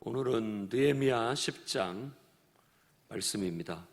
오늘은 느헤미야 10장 말씀입니다.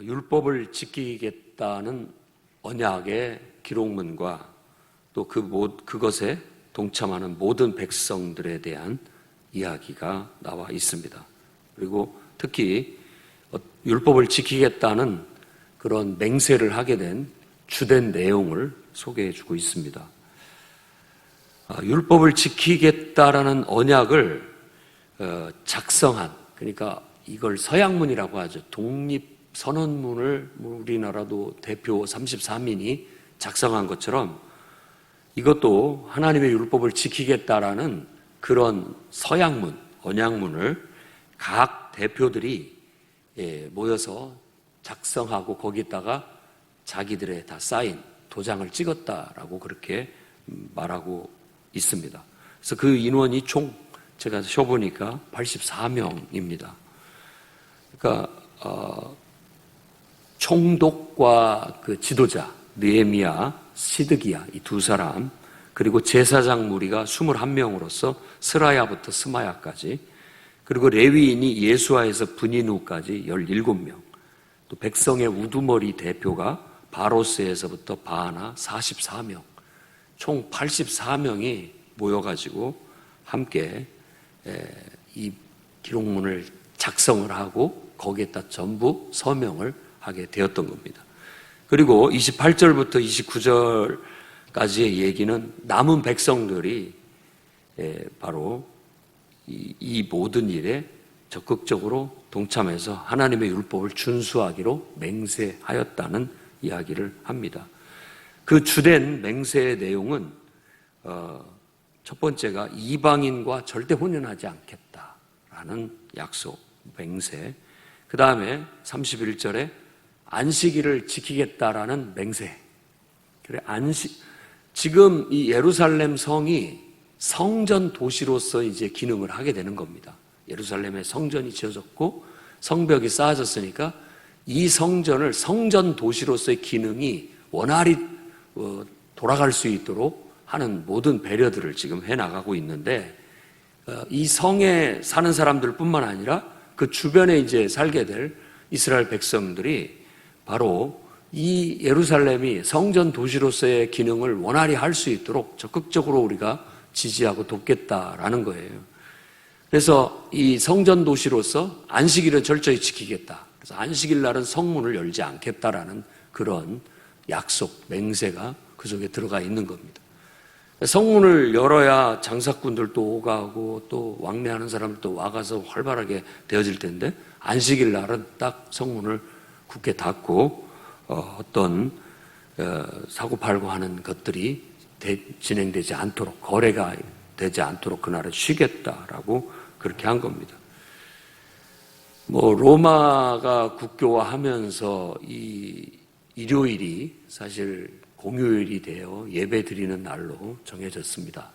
율법을 지키겠다는 언약의 기록문과 또 그것에 동참하는 모든 백성들에 대한 이야기가 나와 있습니다. 그리고 특히 율법을 지키겠다는 그런 맹세를 하게 된 주된 내용을 소개해 주고 있습니다. 율법을 지키겠다라는 언약을 작성한, 그러니까 이걸 서약문이라고 하죠. 독립선언문을 우리나라도 대표 33인이 작성한 것처럼 이것도 하나님의 율법을 지키겠다라는 그런 서약문, 언약문을 각 대표들이 모여서 작성하고 거기다가 자기들의 다 사인, 도장을 찍었다라고 그렇게 말하고 있습니다. 그래서 그 인원이 총 제가 쉬어보니까 84명입니다. 그러니까 총독과 그 지도자 느헤미야, 시드기야 이 두 사람, 그리고 제사장 무리가 21명으로서 스라야부터 스마야까지, 그리고 레위인이 예수아에서 브니누까지 17명, 또 백성의 우두머리 대표가 바로스에서부터 바하나 44명, 총 84명이 모여가지고 함께 이 기록문을 작성을 하고 거기에다 전부 서명을 하게 되었던 겁니다. 그리고 28절부터 29절까지의 얘기는 남은 백성들이 바로 이 모든 일에 적극적으로 동참해서 하나님의 율법을 준수하기로 맹세하였다는 이야기를 합니다. 그 주된 맹세의 내용은 첫 번째가 이방인과 절대 혼인하지 않겠다라는 약속, 맹세. 그 다음에 31절에 안식일을 지키겠다라는 맹세. 그래, 지금 이 예루살렘 성이 성전 도시로서 이제 기능을 하게 되는 겁니다. 예루살렘에 성전이 지어졌고 성벽이 쌓아졌으니까 이 성전을 성전 도시로서의 기능이 원활히 돌아갈 수 있도록 하는 모든 배려들을 지금 해나가고 있는데, 이 성에 사는 사람들 뿐만 아니라 그 주변에 이제 살게 될 이스라엘 백성들이 바로 이 예루살렘이 성전 도시로서의 기능을 원활히 할 수 있도록 적극적으로 우리가 지지하고 돕겠다라는 거예요. 그래서 이 성전 도시로서 안식일은 철저히 지키겠다. 그래서 안식일 날은 성문을 열지 않겠다라는 그런 약속, 맹세가 그 속에 들어가 있는 겁니다. 성문을 열어야 장사꾼들도 오가고 또 왕래하는 사람들도 와가서 활발하게 되어질 텐데, 안식일 날은 딱 성문을 굳게 닫고 어떤 사고팔고 하는 것들이 진행되지 않도록, 거래가 되지 않도록 그날은 쉬겠다라고 그렇게 한 겁니다. 로마가 국교화하면서 이 일요일이 사실 공휴일이 되어 예배 드리는 날로 정해졌습니다.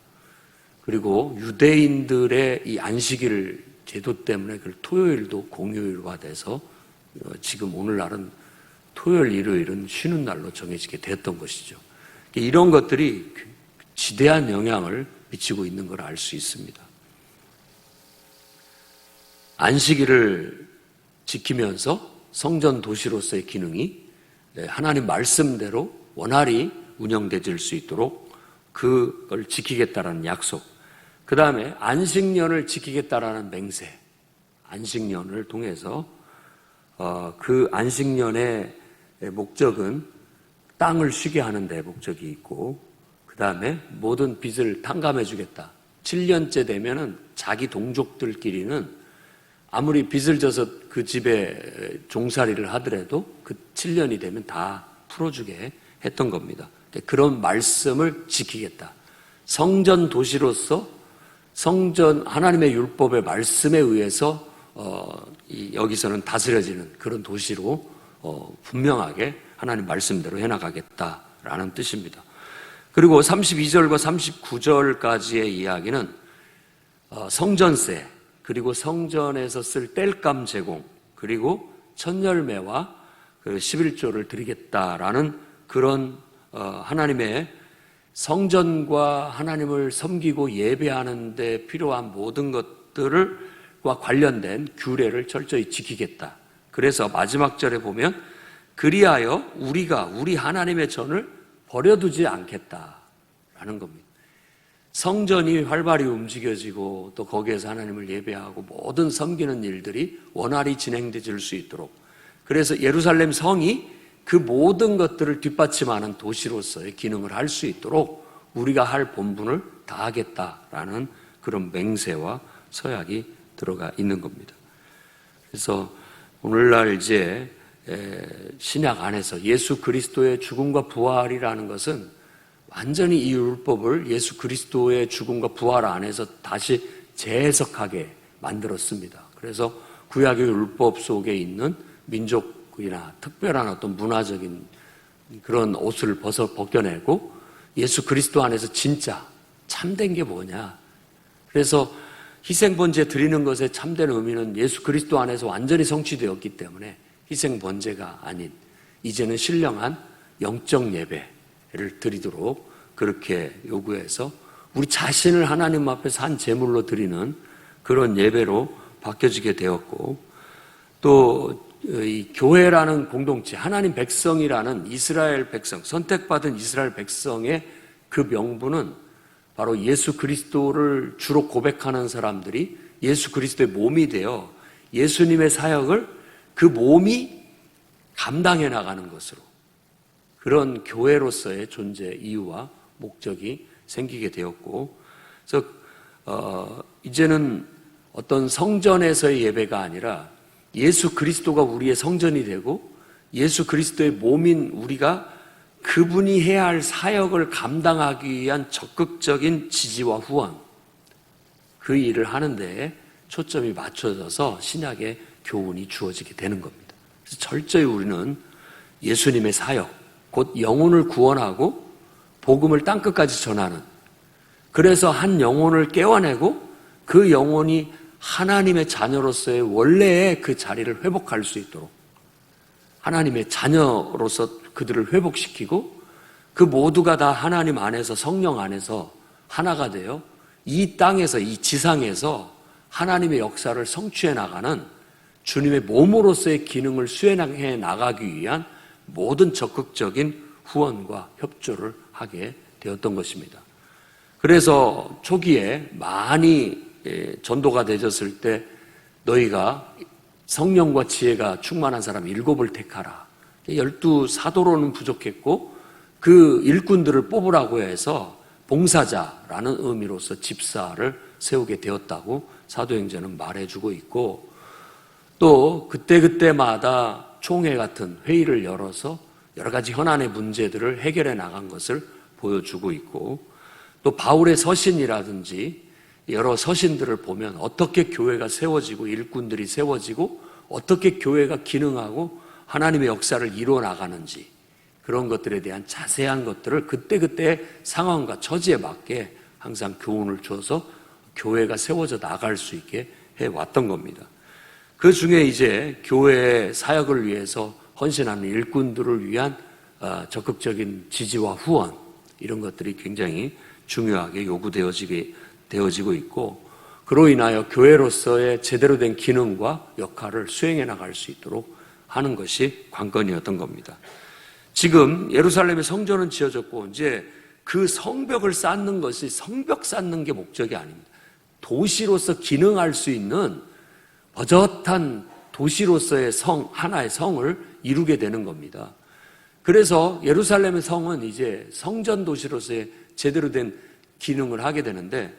그리고 유대인들의 이 안식일 제도 때문에 그 토요일도 공휴일화 돼서 지금 오늘날은 토요일, 일요일은 쉬는 날로 정해지게 됐던 것이죠. 이런 것들이 지대한 영향을 미치고 있는 걸 알 수 있습니다. 안식일을 지키면서 성전 도시로서의 기능이 하나님 말씀대로 원활히 운영되질 수 있도록 그걸 지키겠다라는 약속, 그 다음에 안식년을 지키겠다라는 맹세, 안식년을 통해서 그 안식년의 목적은 땅을 쉬게 하는 데 목적이 있고, 그 다음에 모든 빚을 탕감해 주겠다. 7년째 되면은 자기 동족들끼리는 아무리 빚을 져서 그 집에 종살이를 하더라도 그 7년이 되면 다 풀어주게 했던 겁니다. 그런 말씀을 지키겠다. 성전 도시로서 하나님의 율법의 말씀에 의해서 여기서는 다스려지는 그런 도시로 분명하게 하나님 말씀대로 해나가겠다라는 뜻입니다. 그리고 32절과 39절까지의 이야기는 성전세, 그리고 성전에서 쓸 땔감 제공, 그리고 천열매와 11조를 드리겠다라는 그런 하나님의 성전과 하나님을 섬기고 예배하는 데 필요한 모든 것들을 율법과 관련된 규례를 철저히 지키겠다. 그래서 마지막 절에 보면 그리하여 우리가 우리 하나님의 전을 버려두지 않겠다라는 겁니다. 성전이 활발히 움직여지고 또 거기에서 하나님을 예배하고 모든 섬기는 일들이 원활히 진행될 수 있도록, 그래서 예루살렘 성이 그 모든 것들을 뒷받침하는 도시로서의 기능을 할 수 있도록 우리가 할 본분을 다하겠다라는 그런 맹세와 서약이 들어가 있는 겁니다. 그래서 오늘날 이제 신약 안에서 예수 그리스도의 죽음과 부활이라는 것은 완전히 이 율법을 예수 그리스도의 죽음과 부활 안에서 다시 재해석하게 만들었습니다. 그래서 구약의 율법 속에 있는 민족이나 특별한 어떤 문화적인 그런 옷을 벗겨내고 예수 그리스도 안에서 진짜 참된 게 뭐냐. 그래서 희생번제 드리는 것의 참된 의미는 예수 그리스도 안에서 완전히 성취되었기 때문에 희생번제가 아닌 이제는 신령한 영적 예배를 드리도록 그렇게 요구해서 우리 자신을 하나님 앞에서 한 제물로 드리는 그런 예배로 바뀌어지게 되었고, 또 이 교회라는 공동체, 하나님 백성이라는 이스라엘 백성, 선택받은 이스라엘 백성의 그 명분은 바로 예수 그리스도를 주로 고백하는 사람들이 예수 그리스도의 몸이 되어 예수님의 사역을 그 몸이 감당해 나가는 것으로, 그런 교회로서의 존재 이유와 목적이 생기게 되었고, 그래서 이제는 어떤 성전에서의 예배가 아니라 예수 그리스도가 우리의 성전이 되고 예수 그리스도의 몸인 우리가 그분이 해야 할 사역을 감당하기 위한 적극적인 지지와 후원, 그 일을 하는 데에 초점이 맞춰져서 신약의 교훈이 주어지게 되는 겁니다. 그래서 철저히 우리는 예수님의 사역, 곧 영혼을 구원하고 복음을 땅끝까지 전하는, 그래서 한 영혼을 깨워내고 그 영혼이 하나님의 자녀로서의 원래의 그 자리를 회복할 수 있도록 하나님의 자녀로서 그들을 회복시키고 그 모두가 다 하나님 안에서 성령 안에서 하나가 되어 이 땅에서 이 지상에서 하나님의 역사를 성취해 나가는 주님의 몸으로서의 기능을 수행해 나가기 위한 모든 적극적인 후원과 협조를 하게 되었던 것입니다. 그래서 초기에 많이 전도가 되졌을 때 너희가 성령과 지혜가 충만한 사람 7을 택하라. 12 사도로는 부족했고 그 일꾼들을 뽑으라고 해서 봉사자라는 의미로서 집사를 세우게 되었다고 사도행전은 말해주고 있고, 또 그때그때마다 총회 같은 회의를 열어서 여러 가지 현안의 문제들을 해결해 나간 것을 보여주고 있고, 또 바울의 서신이라든지 여러 서신들을 보면 어떻게 교회가 세워지고 일꾼들이 세워지고 어떻게 교회가 기능하고 하나님의 역사를 이루어 나가는지, 그런 것들에 대한 자세한 것들을 그때그때 상황과 처지에 맞게 항상 교훈을 줘서 교회가 세워져 나갈 수 있게 해왔던 겁니다. 그 중에 이제 교회의 사역을 위해서 헌신하는 일꾼들을 위한 적극적인 지지와 후원, 이런 것들이 굉장히 중요하게 요구되어지고 있고, 그로 인하여 교회로서의 제대로 된 기능과 역할을 수행해 나갈 수 있도록 하는 것이 관건이었던 겁니다. 지금 예루살렘의 성전은 지어졌고 이제 그 성벽을 쌓는 것이 성벽 쌓는 게 목적이 아닙니다. 도시로서 기능할 수 있는 버젓한 도시로서의 하나의 성을 이루게 되는 겁니다. 그래서 예루살렘의 성은 이제 성전 도시로서의 제대로 된 기능을 하게 되는데,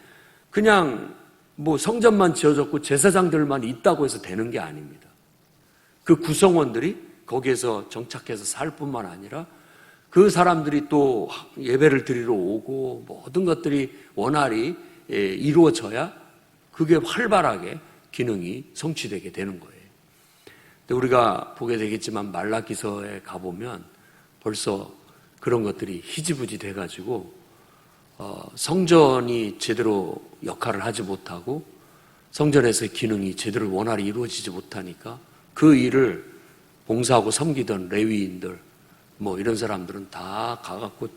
그냥 뭐 성전만 지어졌고 제사장들만 있다고 해서 되는 게 아닙니다. 그 구성원들이 거기에서 정착해서 살 뿐만 아니라 그 사람들이 또 예배를 드리러 오고 모든 것들이 원활히 이루어져야 그게 활발하게 기능이 성취되게 되는 거예요. 근데 우리가 보게 되겠지만 말라기서에 가보면 벌써 그런 것들이 희지부지 돼가지고 성전이 제대로 역할을 하지 못하고 성전에서의 기능이 제대로 원활히 이루어지지 못하니까 그 일을 봉사하고 섬기던 레위인들 뭐 이런 사람들은 다 가갖고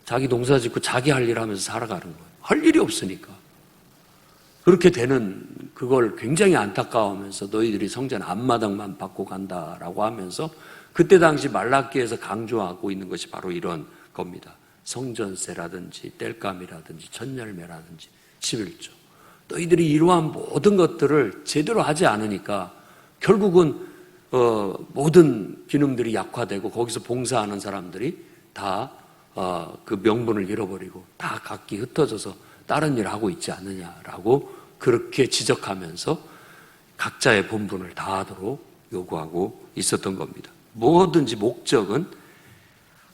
자기 농사 짓고 자기 할 일 하면서 살아가는 거예요. 할 일이 없으니까. 그렇게 되는 그걸 굉장히 안타까워하면서 너희들이 성전 앞마당만 받고 간다라고 하면서 그때 당시 말라기에서 강조하고 있는 것이 바로 이런 겁니다. 성전세라든지 땔감이라든지 천열매라든지 11조. 너희들이 이러한 모든 것들을 제대로 하지 않으니까 결국은 모든 기능들이 약화되고 거기서 봉사하는 사람들이 다 그 명분을 잃어버리고 다 각기 흩어져서 다른 일을 하고 있지 않느냐라고 그렇게 지적하면서 각자의 본분을 다하도록 요구하고 있었던 겁니다. 뭐든지 목적은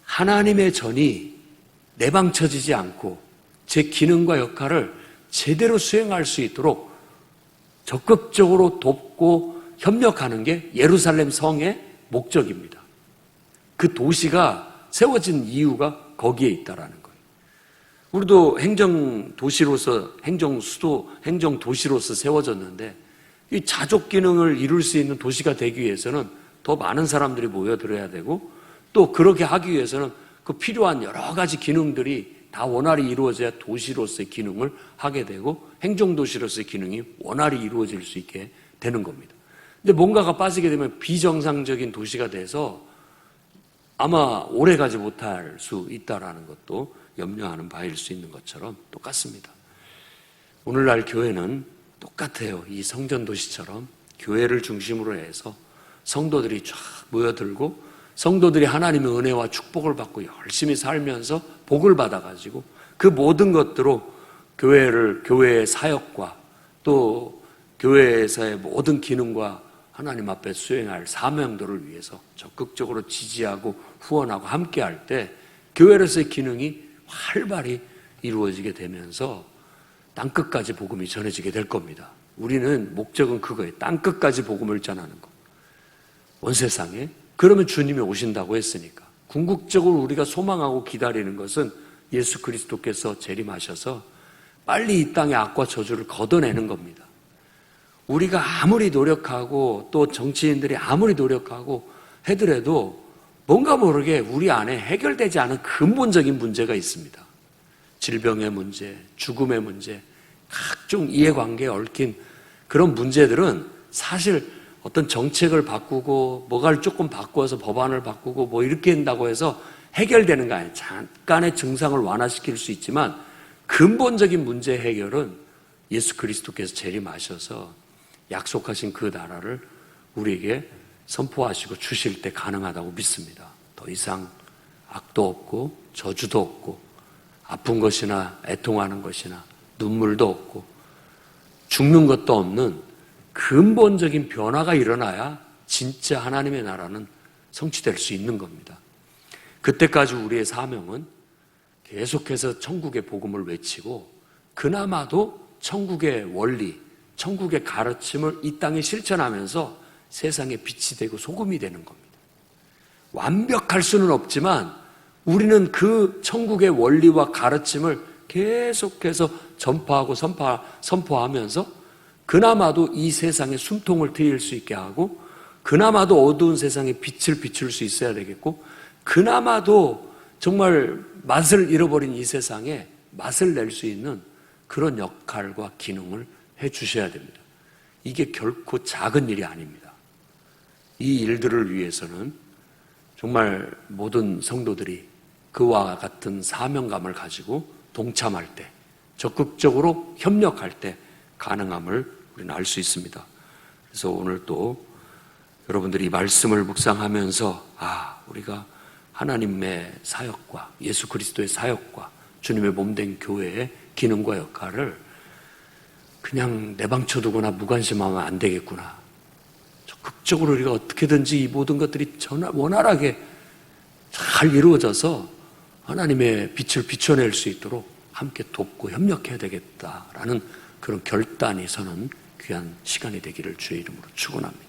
하나님의 전이 내방쳐지지 않고 제 기능과 역할을 제대로 수행할 수 있도록 적극적으로 돕고 협력하는 게 예루살렘 성의 목적입니다. 그 도시가 세워진 이유가 거기에 있다라는 거예요. 우리도 행정도시로서, 행정수도, 행정도시로서 세워졌는데 이 자족 기능을 이룰 수 있는 도시가 되기 위해서는 더 많은 사람들이 모여들어야 되고 또 그렇게 하기 위해서는 그 필요한 여러 가지 기능들이 다 원활히 이루어져야 도시로서의 기능을 하게 되고 행정도시로서의 기능이 원활히 이루어질 수 있게 되는 겁니다. 근데 뭔가가 빠지게 되면 비정상적인 도시가 돼서 아마 오래가지 못할 수 있다는 것도 염려하는 바일 수 있는 것처럼 똑같습니다. 오늘날 교회는 똑같아요. 이 성전도시처럼 교회를 중심으로 해서 성도들이 쫙 모여들고 성도들이 하나님의 은혜와 축복을 받고 열심히 살면서 복을 받아가지고 그 모든 것들로 교회의 사역과 또 교회에서의 모든 기능과 하나님 앞에 수행할 사명들을 위해서 적극적으로 지지하고 후원하고 함께할 때 교회로서의 기능이 활발히 이루어지게 되면서 땅끝까지 복음이 전해지게 될 겁니다. 우리는 목적은 그거예요. 땅끝까지 복음을 전하는 것. 온 세상에. 그러면 주님이 오신다고 했으니까. 궁극적으로 우리가 소망하고 기다리는 것은 예수 그리스도께서 재림하셔서 빨리 이 땅의 악과 저주를 걷어내는 겁니다. 우리가 아무리 노력하고 또 정치인들이 아무리 노력하고 해더라도 뭔가 모르게 우리 안에 해결되지 않은 근본적인 문제가 있습니다. 질병의 문제, 죽음의 문제, 각종 이해관계에 얽힌 그런 문제들은 사실 어떤 정책을 바꾸고 뭐가를 조금 바꿔서 법안을 바꾸고 뭐 이렇게 한다고 해서 해결되는 거 아니에요. 잠깐의 증상을 완화시킬 수 있지만 근본적인 문제 해결은 예수 그리스도께서 재림하셔서 약속하신 그 나라를 우리에게 선포하시고 주실 때 가능하다고 믿습니다. 더 이상 악도 없고 저주도 없고 아픈 것이나 애통하는 것이나 눈물도 없고 죽는 것도 없는 근본적인 변화가 일어나야 진짜 하나님의 나라는 성취될 수 있는 겁니다. 그때까지 우리의 사명은 계속해서 천국의 복음을 외치고 그나마도 천국의 원리, 천국의 가르침을 이 땅에 실천하면서 세상에 빛이 되고 소금이 되는 겁니다. 완벽할 수는 없지만 우리는 그 천국의 원리와 가르침을 계속해서 전파하고 선포하면서 그나마도 이 세상에 숨통을 트일 수 있게 하고 그나마도 어두운 세상에 빛을 비출 수 있어야 되겠고 그나마도 정말 맛을 잃어버린 이 세상에 맛을 낼 수 있는 그런 역할과 기능을 해 주셔야 됩니다. 이게 결코 작은 일이 아닙니다. 이 일들을 위해서는 정말 모든 성도들이 그와 같은 사명감을 가지고 동참할 때, 적극적으로 협력할 때 가능함을 우리는 알 수 있습니다. 그래서 오늘 또 여러분들이 말씀을 묵상하면서 우리가 하나님의 사역과 예수 그리스도의 사역과 주님의 몸된 교회의 기능과 역할을 그냥 내방쳐두거나 무관심하면 안 되겠구나. 적극적으로 우리가 어떻게든지 이 모든 것들이 원활하게 잘 이루어져서 하나님의 빛을 비춰낼 수 있도록 함께 돕고 협력해야 되겠다라는 그런 결단이 서는 귀한 시간이 되기를 주의 이름으로 축원합니다.